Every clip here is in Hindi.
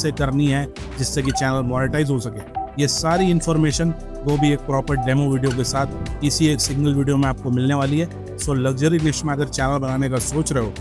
कैसे करनी है जिससे कि चैनल मोनेटाइज हो सके, ये सारी इन्फॉर्मेशन वो भी एक प्रॉपर डेमो वीडियो के साथ इसी एक सिंगल वीडियो में आपको मिलने वाली है। सो लग्जरी निश में अगर चैनल बनाने का सोच रहे हो,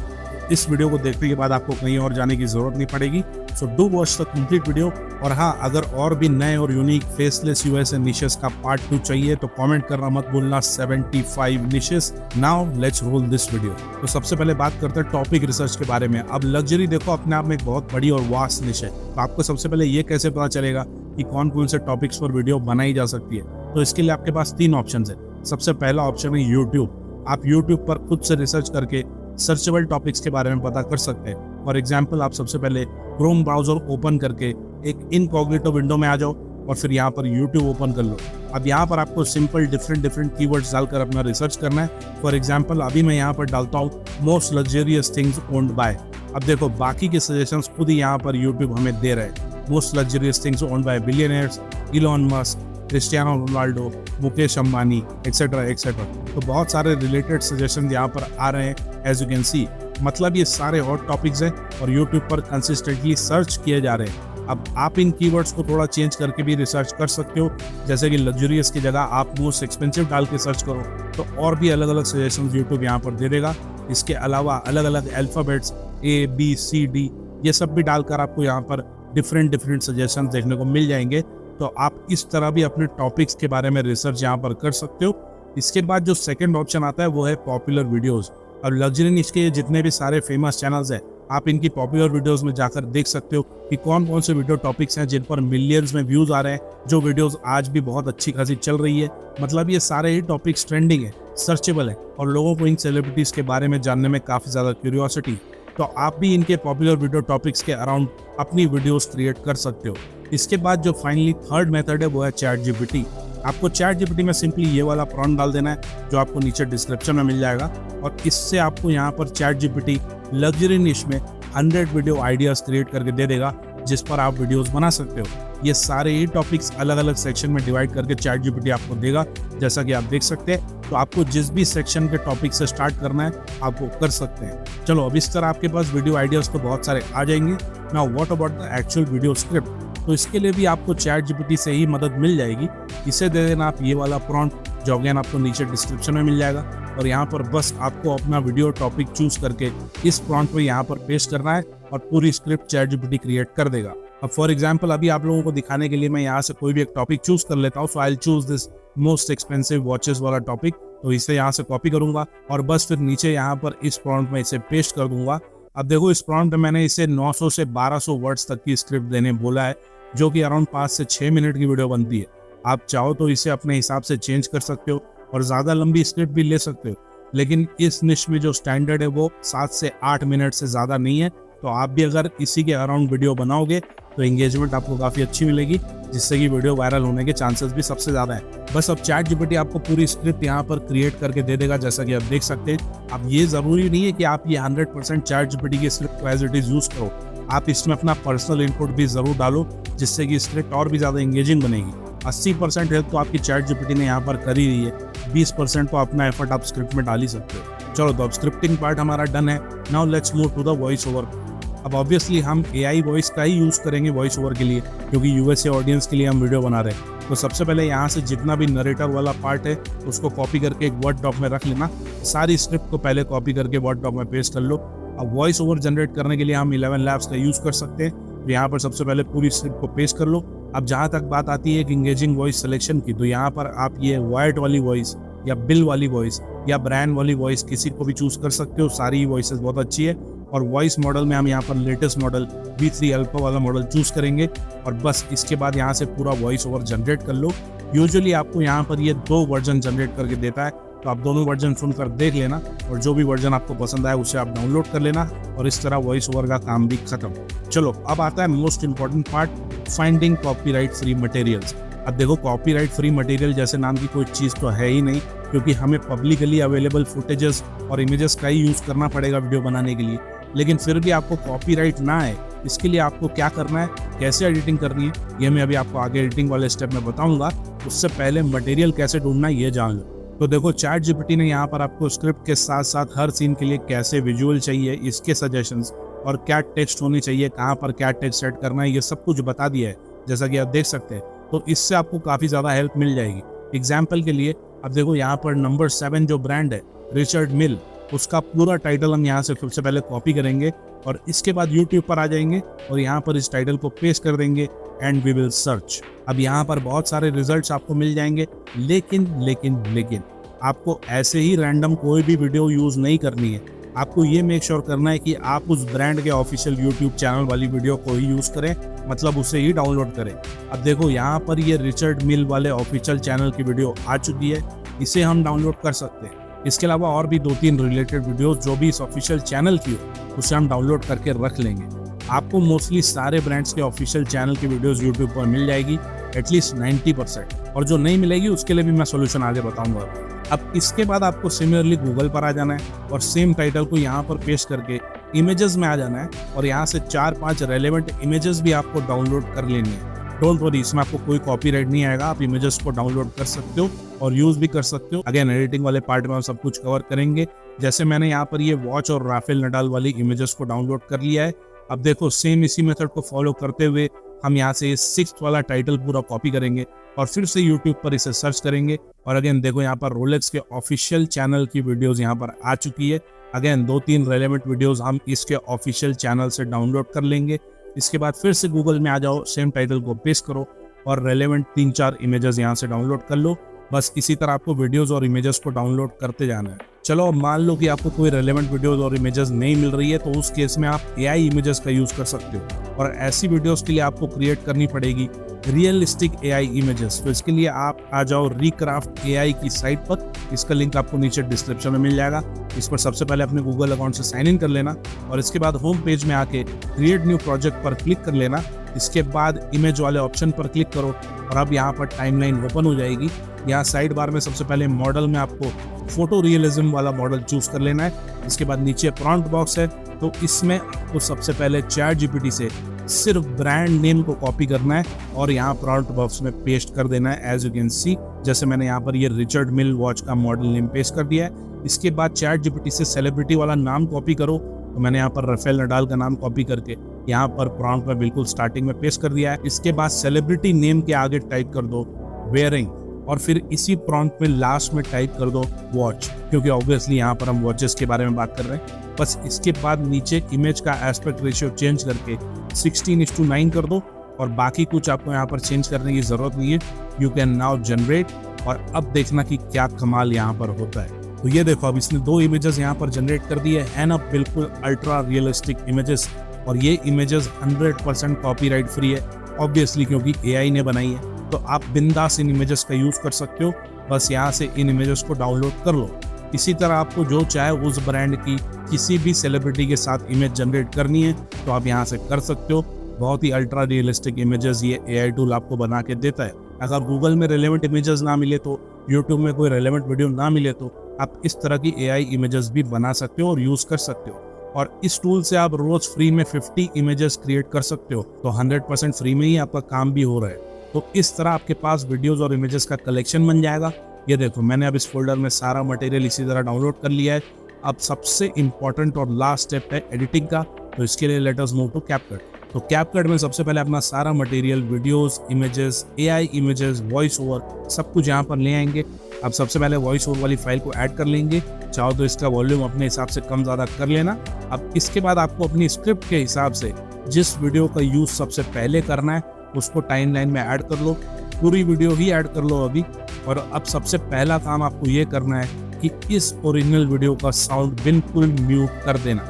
इस वीडियो को देखने के बाद आपको कहीं और जाने की जरूरत नहीं पड़ेगी। So do watch the complete video. और हाँ, अगर और भी नए और यूनिक फेसलेस यूएस निशेस का पार्ट 2 चाहिए तो कमेंट करना मत भूलना। 75 niches. Now let's roll this video. तो सबसे पहले बात करते हैं टॉपिक रिसर्च के बारे में। अब लग्जरी देखो अपने आप में एक बहुत बड़ी और वास्ट निश है, तो आपको सबसे पहले ये कैसे पता चलेगा कि कौन कौन से टॉपिक्स पर वीडियो बनाई जा सकती है। तो इसके लिए आपके पास 3 ऑप्शन है। सबसे पहला ऑप्शन है यूट्यूब। आप यूट्यूब पर खुद से रिसर्च करके सर्चेबल टॉपिक्स के बारे में पता कर सकते हैं। फॉर एग्जाम्पल, आप सबसे पहले क्रोम ब्राउजर ओपन करके एक इनकॉग्निटो विंडो में आ जाओ और फिर यहाँ पर यूट्यूब ओपन कर लो। अब यहाँ पर आपको सिंपल डिफरेंट कीवर्ड्स डालकर अपना रिसर्च करना है। फॉर एग्जाम्पल, अभी मैं यहाँ पर डालता हूँ most luxurious things owned by. अब देखो बाकी के सजेशंस खुद ही यहाँ पर यूट्यूब हमें दे रहे हैं। Most luxurious things owned by billionaires, Elon Musk, Cristiano Ronaldo, Mukesh Ambani, etcetera etcetera. तो बहुत सारे रिलेटेड सजेशन यहाँ पर आ रहे हैं एज यू कैन सी। मतलब ये सारे हॉट टॉपिक्स हैं और यूट्यूब पर कंसिस्टेंटली सर्च किए जा रहे हैं। अब आप इन कीवर्ड्स को थोड़ा चेंज करके भी रिसर्च कर सकते हो। जैसे कि लग्जरियस की जगह आप मोस्ट एक्सपेंसिव डाल के सर्च करो तो और भी अलग अलग सजेशन यूट्यूब यहाँ पर दे देगा। इसके अलावा अलग अलग अल्फाबेट्स ABCD ये सब भी डालकर आपको यहाँ पर डिफरेंट सजेशन देखने को मिल जाएंगे। तो आप इस तरह भी अपने टॉपिक्स के बारे में रिसर्च यहाँ पर कर सकते हो। इसके बाद जो सेकंड ऑप्शन आता है वो है पॉपुलर वीडियोस। और लग्जरी निश के जितने भी सारे फेमस चैनल्स हैं, आप इनकी पॉपुलर वीडियोस में जाकर देख सकते हो कि कौन कौन से वीडियो टॉपिक्स हैं जिन पर मिलियंस में व्यूज आ रहे हैं, जो वीडियोस आज भी बहुत अच्छी खासी चल रही है। मतलब ये सारे ही टॉपिक्स ट्रेंडिंग है, सर्चेबल है और लोगों को इन सेलिब्रिटीज के बारे में जानने में काफी ज्यादा क्यूरियोसिटी। तो आप भी इनके पॉपुलर वीडियो टॉपिक्स के अराउंड अपनी वीडियोस क्रिएट कर सकते हो। इसके बाद जो फाइनली थर्ड मेथड है वो है चैट जीपीटी। आपको चैट जीपीटी में सिंपली ये वाला प्रॉम्प्ट डाल देना है जो आपको नीचे डिस्क्रिप्शन में मिल जाएगा और इससे आपको यहाँ पर चैट जीपीटी लग्जरी निश में 100 वीडियो आइडियाज क्रिएट करके दे देगा जिस पर आप वीडियोस बना सकते हो। ये सारे ही टॉपिक्स अलग अलग सेक्शन में डिवाइड करके चैट जीपीटी आपको देगा, जैसा कि आप देख सकते हैं। तो आपको जिस भी सेक्शन के टॉपिक से स्टार्ट करना है आपको कर सकते हैं। चलो, अब इस तरह आपके पास वीडियो आइडियाज तो बहुत सारे आ जाएंगे। Now what about the actual video script. तो इसके लिए भी आपको चैट जीपीटी से ही मदद मिल जाएगी। इसे दे देना आप ये वाला प्रॉम्प्ट जो अगेन आपको नीचे डिस्क्रिप्शन में मिल जाएगा और यहाँ पर बस आपको अपना वीडियो टॉपिक चूज करके इस प्रॉम्प्ट में यहाँ पर पेस्ट करना है और पूरी स्क्रिप्ट चैट जीपीटी क्रिएट कर देगा। अब फॉर एग्जाम्पल, अभी आप लोगों को दिखाने के लिए मैं यहाँ से कोई भी एक टॉपिक चूज कर लेता हूँ। So I will choose this most expensive watches वाला टॉपिक। तो इसे यहाँ से कॉपी करूंगा और बस फिर नीचे यहाँ पर इस प्रॉम्प्ट में इसे पेस्ट कर दूंगा। अब देखो इस प्रॉम्प्ट में मैंने इसे 900 से 1200 वर्ड्स तक की स्क्रिप्ट देने बोला है, जो कि अराउंड 5 से 6 मिनट की वीडियो बनती है। आप चाहो तो इसे अपने हिसाब से चेंज कर सकते हो और ज़्यादा लंबी स्क्रिप्ट भी ले सकते हो, लेकिन इस निश में जो स्टैंडर्ड है वो 7 से 8 मिनट से ज़्यादा नहीं है। तो आप भी अगर इसी के अराउंड वीडियो बनाओगे तो एंगेजमेंट आपको काफ़ी अच्छी मिलेगी, जिससे कि वीडियो वायरल होने के चांसेस भी सबसे ज़्यादा है। बस अब चैट जीपीटी आपको पूरी स्क्रिप्ट यहाँ पर क्रिएट करके दे देगा, जैसा कि आप देख सकते हैं। अब ये ज़रूरी नहीं है कि आप ये 100% चैट जीपीटी की स्क्रिप्ट को एज इट इज़ यूज़ करो। आप इसमें अपना पर्सनल इनपुट भी ज़रूर डालो, जिससे कि स्क्रिप्ट और भी ज़्यादा एंगेजिंग बनेगी। 80% हेल्प तो आपकी चैट जीपीटी ने यहाँ पर करी रही है, 20% तो अपना एफर्ट आप स्क्रिप्ट में डाल ही सकते हो। चलो, तो अब स्क्रिप्टिंग पार्ट हमारा डन है। Now let's move to the voice over. अब ऑब्वियसली हम AI वॉइस का ही यूज़ करेंगे वॉइस ओवर के लिए, क्योंकि USA ऑडियंस के लिए हम वीडियो बना रहे हैं। तो सबसे पहले यहाँ से जितना भी नरेटर वाला पार्ट है उसको कॉपी करके एक वर्ड डॉक में रख लेना। सारी स्क्रिप्ट को पहले कॉपी करके वर्ड डॉक में पेस्ट कर लो। अब वॉइस ओवर जनरेट करने के लिए हम 11 Labs का यूज़ कर सकते हैं। तो यहाँ पर सबसे पहले पूरी स्क्रिप्ट को पेस्ट कर लो। अब जहाँ तक बात आती है एक इंगेजिंग वॉइस सिलेक्शन की, तो यहाँ पर आप ये वायर्ड वाली वॉइस या बिल वाली वॉइस या ब्रांड वाली वॉइस किसी को भी चूज कर सकते हो। सारी ही वॉइसेस बहुत अच्छी है। और वॉइस मॉडल में हम यहाँ पर लेटेस्ट मॉडल V3 अल्फा वाला मॉडल चूज करेंगे और बस इसके बाद यहाँ से पूरा वॉइस ओवर जनरेट कर लो। यूजुअली आपको यहाँ पर ये 2 वर्जन जनरेट करके देता है, तो आप दोनों वर्जन सुनकर देख लेना और जो भी वर्जन आपको पसंद आए उसे आप डाउनलोड कर लेना और इस तरह वॉइस ओवर का काम भी खत्म। चलो, अब आता है most important part, finding copyright free materials. अब देखो, कॉपीराइट फ्री मटेरियल जैसे नाम की कोई चीज़ तो है ही नहीं, क्योंकि हमें पब्लिकली अवेलेबल फुटेजेस और इमेजेस का ही यूज़ करना पड़ेगा वीडियो बनाने के लिए। लेकिन फिर भी आपको कॉपीराइट ना आए, इसके लिए आपको क्या करना है, कैसे एडिटिंग करनी है, ये मैं अभी आपको आगे एडिटिंग वाले स्टेप में बताऊंगा। उससे पहले मटेरियल कैसे ढूंढना है ये जान लो। तो देखो, चैट जीपीटी ने यहाँ पर आपको स्क्रिप्ट के साथ साथ हर सीन के लिए कैसे विजुअल चाहिए इसके सजेशंस और क्या टेक्स्ट होनी चाहिए, कहाँ पर क्या टेक्स्ट सेट करना है, ये सब कुछ बता दिया है जैसा कि आप देख सकते हैं। तो इससे आपको काफ़ी ज़्यादा हेल्प मिल जाएगी। एग्जाम्पल के लिए अब देखो यहाँ पर नंबर 7 जो ब्रांड है रिचर्ड मिल, उसका पूरा टाइटल हम यहाँ से सबसे पहले कॉपी करेंगे और इसके बाद यूट्यूब पर आ जाएंगे और यहाँ पर इस टाइटल को पेस्ट कर देंगे एंड वी विल सर्च। अब यहाँ पर बहुत सारे रिजल्ट्स आपको मिल जाएंगे, लेकिन आपको ऐसे ही रैंडम कोई भी वीडियो यूज़ नहीं करनी है। आपको ये मेक श्योर करना है कि आप उस ब्रांड के ऑफिशियल यूट्यूब चैनल वाली वीडियो को ही यूज़ करें, मतलब उसे ही डाउनलोड करें। अब देखो यहाँ पर ये रिचर्ड मिल वाले ऑफिशियल चैनल की वीडियो आ चुकी है, इसे हम डाउनलोड कर सकते हैं। इसके अलावा और भी 2-3 रिलेटेड वीडियोस जो भी इस ऑफिशियल चैनल की हो उसे हम डाउनलोड करके रख लेंगे। आपको मोस्टली सारे ब्रांड्स के ऑफिशियल चैनल की वीडियोस यूट्यूब पर मिल जाएगी, एटलीस्ट 90%, और जो नहीं मिलेगी उसके लिए भी मैं सोल्यूशन आगे बताऊंगा। अब इसके बाद आपको सिमिलरली गूगल पर आ जाना है और सेम टाइटल को यहाँ पर पेस्ट करके इमेजेस में आ जाना है और यहाँ से 4-5 रेलेवेंट इमेजेस भी आपको डाउनलोड कर लेनी है। डोंट वरी, इसमें आपको कोई कॉपीराइट नहीं आएगा, आप इमेजेस को डाउनलोड कर सकते हो और यूज भी कर सकते हो। अगेन एडिटिंग वाले पार्ट में हम सब कुछ कवर करेंगे। जैसे मैंने यहाँ पर ये वॉच और राफेल नडाल वाली इमेजेस को डाउनलोड कर लिया है। अब देखो सेम इसी मेथड को फॉलो करते हुए हम यहाँ से 6th वाला टाइटल पूरा कॉपी करेंगे और फिर से यूट्यूब पर इसे सर्च करेंगे और अगेन देखो यहाँ पर रोलेक्स के ऑफिशियल चैनल की वीडियोस यहाँ पर आ चुकी है। अगेन 2-3 रेलेवेंट वीडियोस हम इसके ऑफिशियल चैनल से डाउनलोड कर लेंगे। इसके बाद फिर से गूगल में आ जाओ, सेम टाइटल को पेस्ट करो और रेलेवेंट 3-4 इमेजेस यहाँ से डाउनलोड कर लो। बस इसी तरह आपको वीडियोस और इमेजेस को डाउनलोड करते जाना है। चलो अब मान लो कि आपको कोई रेलेवेंट वीडियोस और इमेजेस नहीं मिल रही है, तो उस केस में आप एआई इमेजेस का यूज कर सकते हो और ऐसी वीडियोस के लिए आपको क्रिएट करनी पड़ेगी रियलिस्टिक एआई इमेजेस। तो इसके लिए आप आ जाओ रिक्राफ्ट एआई की साइट पर, इसका लिंक आपको नीचे डिस्क्रिप्शन में मिल जाएगा। इस पर सबसे पहले अपने गूगल अकाउंट से साइन इन कर लेना और इसके बाद होम पेज में आके क्रिएट न्यू प्रोजेक्ट पर क्लिक कर लेना। इसके बाद इमेज वाले ऑप्शन पर क्लिक करो और अब यहाँ पर टाइमलाइन ओपन हो जाएगी। यहाँ साइड बार में सबसे पहले मॉडल में आपको फोटो रियलिज्म वाला मॉडल चूज कर लेना है। इसके बाद नीचे प्रॉम्प्ट बॉक्स है, तो इसमें आपको सबसे पहले चैट जीपीटी से सिर्फ ब्रांड नेम को कॉपी करना है और यहाँ प्रॉम्प्ट बॉक्स में पेस्ट कर देना है। एज यू कैन सी, जैसे मैंने यहाँ पर ये रिचर्ड मिल वॉच का मॉडल नेम पेस्ट कर दिया है। इसके बाद चैट जीपीटी से सेलिब्रिटी वाला नाम कॉपी करो, तो मैंने यहाँ पर राफेल नडाल का नाम कॉपी करके यहाँ पर प्रॉम्प्ट में बिल्कुल स्टार्टिंग में पेस्ट कर दिया है। इसके बाद सेलिब्रिटी नेम के आगे टाइप कर दो वेयरिंग और फिर इसी प्रॉम्प्ट में लास्ट में टाइप कर दो वॉच, क्योंकि ऑब्वियसली यहाँ पर हम वॉचेस के बारे में बात कर रहे हैं। बस इसके बाद नीचे इमेज का एस्पेक्ट रेशियो चेंज करके 16:9 कर दो और बाकी कुछ आपको यहाँ पर चेंज करने की जरूरत नहीं है। यू कैन नाउ जनरेट और अब देखना कि क्या कमाल यहाँ पर होता है। तो ये देखो, अब इसने 2 इमेजेस यहाँ पर जनरेट कर दिए हैं ना, बिल्कुल अल्ट्रा रियलिस्टिक इमेजेस, और ये इमेजेस 100% कॉपीराइट फ्री है ऑब्वियसली, क्योंकि एआई ने बनाई है। तो आप बिंदास इन इमेजेस का यूज कर सकते हो। बस यहाँ से इन इमेजेस को डाउनलोड कर लो। इसी तरह आपको जो चाहे उस ब्रांड की किसी भी सेलिब्रिटी के साथ इमेज जनरेट करनी है तो आप यहाँ से कर सकते हो। बहुत ही अल्ट्रा रियलिस्टिक इमेजेस ये एआई टूल आपको बना के देता है। अगर गूगल में रेलेवेंट इमेजेस ना मिले, तो यूट्यूब में कोई रेलेवेंट वीडियो ना मिले, तो आप इस तरह की एआई इमेजेस भी बना सकते हो और यूज कर सकते हो। और इस टूल से आप रोज फ्री में 50 इमेजेस क्रिएट कर सकते हो, तो 100% फ्री में ही आपका काम भी हो रहा है। तो इस तरह आपके पास वीडियोस और इमेजेस का कलेक्शन बन जाएगा। ये देखो, मैंने अब इस फोल्डर में सारा मटेरियल इसी तरह डाउनलोड कर लिया है। अब सबसे इंपॉर्टेंट और लास्ट स्टेप है एडिटिंग का, तो इसके लिए let us move to CapCut. तो कैपकट में सबसे पहले अपना सारा material, videos, images, AI images, voice over, सब कुछ यहाँ पर ले आएंगे। अब सबसे पहले वॉइस ओवर वाली फाइल को ऐड कर लेंगे। चाहो तो इसका वॉल्यूम अपने हिसाब से कम ज़्यादा कर लेना। अब इसके बाद आपको अपनी स्क्रिप्ट के हिसाब से जिस वीडियो का यूज़ सबसे पहले करना है उसको टाइमलाइन में ऐड कर लो। पूरी वीडियो ही ऐड कर लो अभी। और अब सबसे पहला काम आपको ये करना है कि इस ओरिजिनल वीडियो का साउंड बिल्कुल म्यूट कर देना,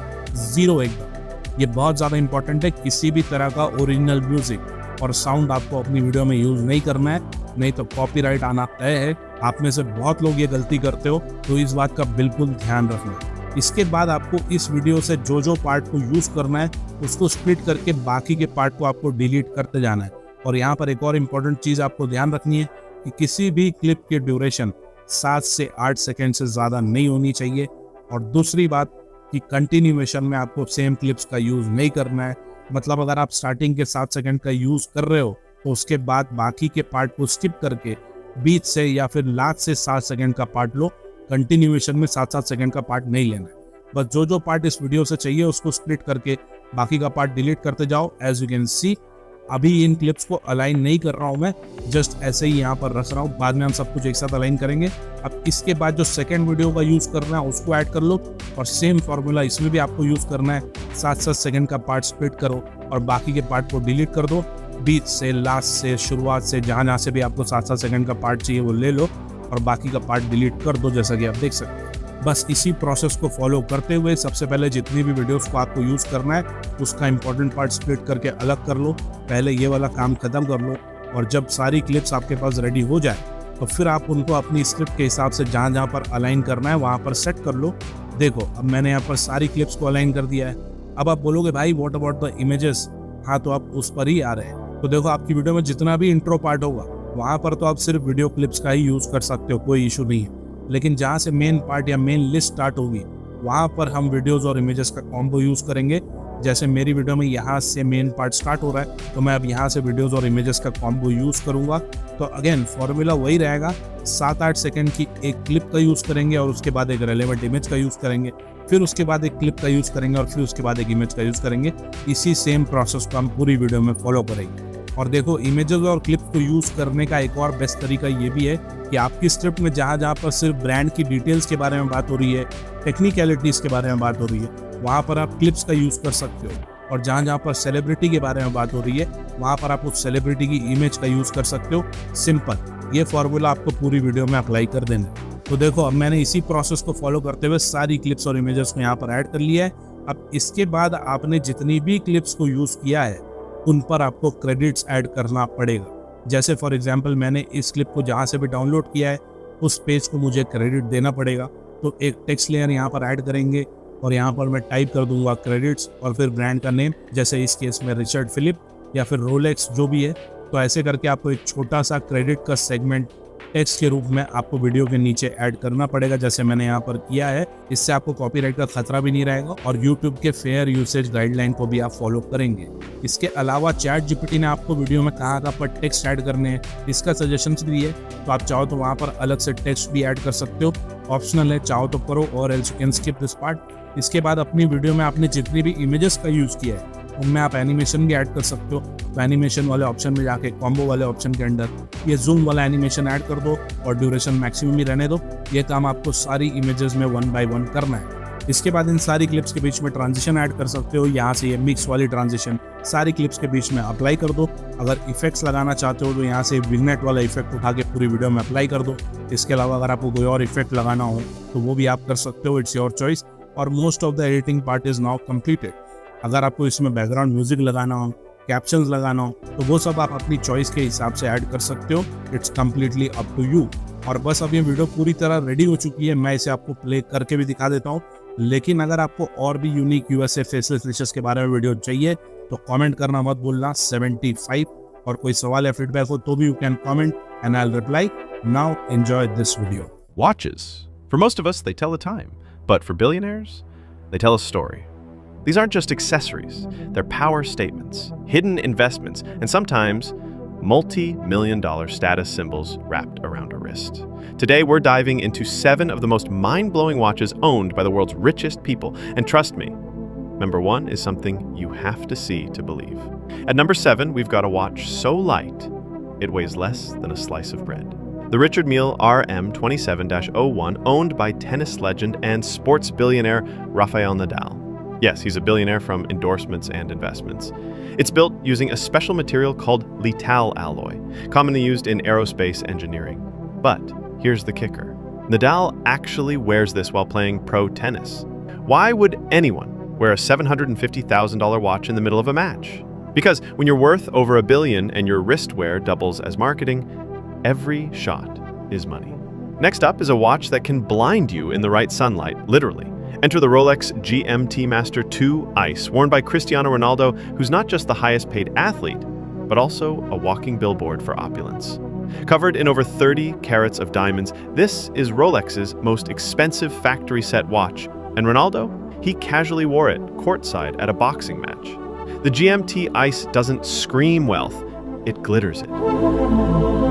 0 एकदम। ये बहुत ज़्यादा इंपॉर्टेंट है। किसी भी तरह का ओरिजिनल म्यूजिक और साउंड आपको अपनी वीडियो में यूज़ नहीं करना है, नहीं तो कॉपीराइट आना तय है। आप में से बहुत लोग ये गलती करते हो, तो इस बात का बिल्कुल ध्यान रखना। इसके बाद आपको इस वीडियो से जो जो पार्ट को यूज़ करना है उसको स्प्लिट करके बाकी के पार्ट को आपको डिलीट करते जाना है। और यहाँ पर एक और इम्पोर्टेंट चीज़ आपको ध्यान रखनी है कि किसी भी क्लिप की ड्यूरेशन 7 से 8 सेकेंड से ज़्यादा नहीं होनी चाहिए। और दूसरी बात कि कंटिन्यूएशन में आपको सेम क्लिप्स का यूज़ नहीं करना है। मतलब अगर आप स्टार्टिंग के 7 सेकेंड का यूज़ कर रहे हो तो उसके बाद बाकी के पार्ट को स्किप करके बीच से या फिर लास्ट से 7 सेकेंड का पार्ट लो। कंटिन्यूएशन में 7-7 सेकेंड का पार्ट नहीं लेना है। बस जो जो पार्ट इस वीडियो से चाहिए उसको स्प्लिट करके बाकी का पार्ट डिलीट करते जाओ। एज यू कैन सी अभी इन क्लिप्स को अलाइन नहीं कर रहा हूँ मैं, जस्ट ऐसे ही यहाँ पर रख रहा हूँ। बाद में हम सब कुछ एक साथ अलाइन करेंगे। अब इसके बाद जो सेकंड वीडियो का यूज़ करना है उसको ऐड कर लो और सेम फार्मूला इसमें भी आपको यूज़ करना है। 7-7 सेकंड का पार्ट स्प्लिट करो और बाकी के पार्ट को डिलीट कर दो। बीच से, लास्ट से, शुरुआत से, जहाँ से भी आपको 7-7 सेकंड का पार्ट चाहिए वो ले लो और बाकी का पार्ट डिलीट कर दो, जैसा कि आप देख सकते हैं। बस इसी प्रोसेस को फॉलो करते हुए सबसे पहले जितनी भी वीडियोस को आपको यूज़ करना है उसका इंपॉर्टेंट पार्ट स्प्लिट करके अलग कर लो। पहले ये वाला काम खत्म कर लो और जब सारी क्लिप्स आपके पास रेडी हो जाए तो फिर आप उनको अपनी स्क्रिप्ट के हिसाब से जहाँ पर अलाइन करना है वहाँ पर सेट कर लो। देखो अब मैंने यहाँ पर सारी क्लिप्स को अलाइन कर दिया है। अब आप बोलोगे भाई व्हाट अबाउट द इमेजेस, हाँ तो आप उस पर ही आ रहे हैं। तो देखो आपकी वीडियो में जितना भी इंट्रो पार्ट होगा वहाँ पर तो आप सिर्फ वीडियो क्लिप्स का ही यूज़ कर सकते हो, कोई इशू नहीं है। लेकिन जहाँ से मेन पार्ट या मेन लिस्ट स्टार्ट होगी वहाँ पर हम वीडियोस और इमेजेस का कॉम्बो यूज़ करेंगे। जैसे मेरी वीडियो में यहाँ से मेन पार्ट स्टार्ट हो रहा है तो मैं अब यहाँ से वीडियोस और इमेजेस का कॉम्बो यूज़ करूँगा। तो अगेन फॉर्मूला वही रहेगा, 7-8 सेकंड की एक क्लिप का यूज़ करेंगे और उसके बाद एक रेलेवेंट इमेज का यूज़ करेंगे, फिर उसके बाद एक क्लिप का यूज़ करेंगे और फिर उसके बाद एक इमेज का यूज़ करेंगे। इसी सेम प्रोसेस को हम पूरी वीडियो में फॉलो करेंगे। और देखो इमेजेस और क्लिप्स को यूज़ करने का एक और बेस्ट तरीका ये भी है कि आपकी स्क्रिप्ट में जहाँ पर सिर्फ ब्रांड की डिटेल्स के बारे में बात हो रही है, टेक्निकलिटीज़ के बारे में बात हो रही है, वहाँ पर आप क्लिप्स का यूज़ कर सकते हो। और जहाँ पर सेलिब्रिटी के बारे में बात हो रही है वहाँ पर आप उस सेलिब्रिटी की इमेज का यूज़ कर सकते हो। सिंपल, ये फॉर्मूला आपको पूरी वीडियो में अप्लाई कर देना। तो देखो अब मैंने इसी प्रोसेस को फॉलो करते हुए सारी क्लिप्स और इमेजेस को यहाँ पर ऐड कर लिया है। अब इसके बाद आपने जितनी भी क्लिप्स को यूज़ किया है उन पर आपको क्रेडिट्स ऐड करना पड़ेगा। जैसे फॉर एग्जांपल मैंने इस क्लिप को जहाँ से भी डाउनलोड किया है उस पेज को मुझे क्रेडिट देना पड़ेगा। तो एक टेक्स्ट लेयर यहाँ पर ऐड करेंगे और यहाँ पर मैं टाइप कर दूंगा क्रेडिट्स और फिर ब्रांड का नेम, जैसे इस केस में रिचर्ड फिलिप या फिर रोलेक्स जो भी है। तो ऐसे करके आपको एक छोटा सा क्रेडिट का सेगमेंट टेक्स्ट के रूप में आपको वीडियो के नीचे ऐड करना पड़ेगा, जैसे मैंने यहाँ पर किया है। इससे आपको कॉपीराइट का खतरा भी नहीं रहेगा और YouTube के फेयर यूसेज गाइडलाइन को भी आप फॉलो करेंगे। इसके अलावा ChatGPT ने आपको वीडियो में कहाँ पर टेक्स्ट ऐड करने हैं इसका सजेशंस भी है। तो आप चाहो तो वहाँ पर अलग से टेक्स्ट भी ऐड कर सकते हो, ऑप्शनल है, चाहो तो करो और else you can skip this part. इसके बाद अपनी वीडियो में आपने जितनी भी इमेजेस का यूज़ किया है उनमें आप एनिमेशन भी ऐड कर सकते हो। तो एनिमेशन वाले ऑप्शन में जाके कॉम्बो वाले ऑप्शन के अंदर ये जूम वाला एनिमेशन ऐड कर दो और ड्यूरेशन मैक्सिमम ही रहने दो। ये काम आपको सारी इमेजेस में 1 by 1 करना है। इसके बाद इन सारी क्लिप्स के बीच में ट्रांजिशन ऐड कर सकते हो। यहाँ से ये मिक्स वाली ट्रांजिशन सारी क्लिप्स के बीच में अप्लाई कर दो। अगर इफेक्ट्स लगाना चाहते हो तो यहाँ से विग्नेट वाला इफेक्ट उठा के पूरी वीडियो में अप्लाई कर दो। इसके अलावा अगर आपको कोई और इफेक्ट लगाना हो तो वो भी आप कर सकते हो, इट्स योर चॉइस। और most of the editing part is now completed. अगर आपको इसमें बैकग्राउंड म्यूजिक लगाना हो, कैप्शंस लगाना हो तो वो सब आप अपनी चॉइस के हिसाब से ऐड कर सकते हो। It's completely up to you. और बस अब ये वीडियो पूरी तरह रेडी हो चुकी है। मैं इसे आपको प्ले करके भी दिखा देता हूँ। लेकिन अगर आपको और भी यूनिक यूएसए फेसलेस डिशेस के बारे में वीडियो चाहिए तो कमेंट करना मत भूलना 75। और कोई सवाल या फीडबैक हो तो भी you can comment and I will reply. Now enjoy this video. Watches. For most of us, they tell the time. But for billionaires, they tell a story. These aren't just accessories. They're power statements, hidden investments, and sometimes multi-million-dollar status symbols wrapped around a wrist. Today, we're diving into 7 of the most mind-blowing watches owned by the world's richest people. And trust me, number 1 is something you have to see to believe. At number 7, we've got a watch so light, it weighs less than a slice of bread. The Richard Mille RM27-01, owned by tennis legend and sports billionaire Rafael Nadal. Yes, he's a billionaire from endorsements and investments. It's built using a special material called Lital alloy, commonly used in aerospace engineering. But here's the kicker. Nadal actually wears this while playing pro tennis. Why would anyone wear a $750,000 watch in the middle of a match? Because when you're worth over $1 billion and your wristwear doubles as marketing, every shot is money. Next up is a watch that can blind you in the right sunlight, literally. Enter the Rolex GMT Master 2 Ice, worn by Cristiano Ronaldo, who's not just the highest paid athlete, but also a walking billboard for opulence. Covered in over 30 carats of diamonds, this is Rolex's most expensive factory set watch, and Ronaldo, he casually wore it courtside at a boxing match. The GMT Ice doesn't scream wealth, it glitters it.